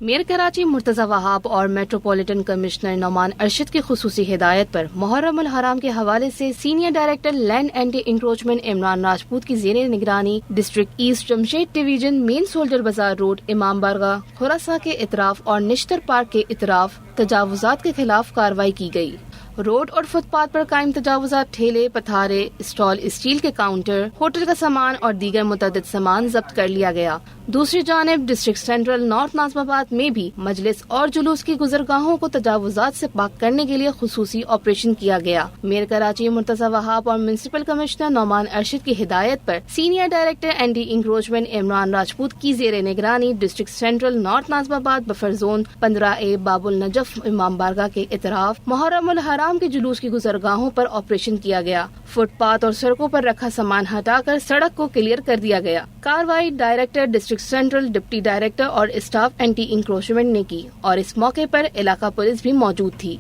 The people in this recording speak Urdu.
میئر کراچی مرتضی وہاب اور میٹروپولیٹن کمشنر نعمان ارشد کی خصوصی ہدایت پر محرم الحرام کے حوالے سے senior director land anti encroachment Imran Rajput کی زیر نگرانی district east Jamshed division main soldier bazaar road, امام بارگاہ، خوراساں کے اطراف اور نشتر پارک کے اطراف تجاوزات کے خلاف کارروائی کی گئی۔ روڈ اور فٹ پاتھ پر قائم تجاوزات، ٹھیلے، پتھارے، اسٹال، اسٹیل کے کاؤنٹر، ہوٹل کا سامان اور دیگر متعدد سامان ضبط کر لیا گیا۔ دوسری جانب ڈسٹرکٹ سینٹرل نارتھ ناظم آباد میں بھی مجلس اور جلوس کی گزرگاہوں کو تجاوزات سے پاک کرنے کے لیے خصوصی آپریشن کیا گیا۔ میئر کراچی مرتضی وہاب اور میونسپل کمشنر نعمان ارشد کی ہدایت پر senior director anti encroachment Imran Rajput کی زیر نگرانی ڈسٹرکٹ سینٹرل نارتھ ناظم آباد بفر زون 15A باب النجف امام بارگاہ کے اطراف محرم الحرام کے جلوس کی گزرگاہوں پر آپریشن کیا گیا۔ فٹ پاتھ اور سڑکوں پر رکھا سامان ہٹا کر سڑک کو کلیئر کر دیا گیا۔ کارروائی director district central, deputy director اور اسٹاف اینٹی انکروچمنٹ نے کی اور اس موقع پر علاقہ پولیس بھی موجود تھی۔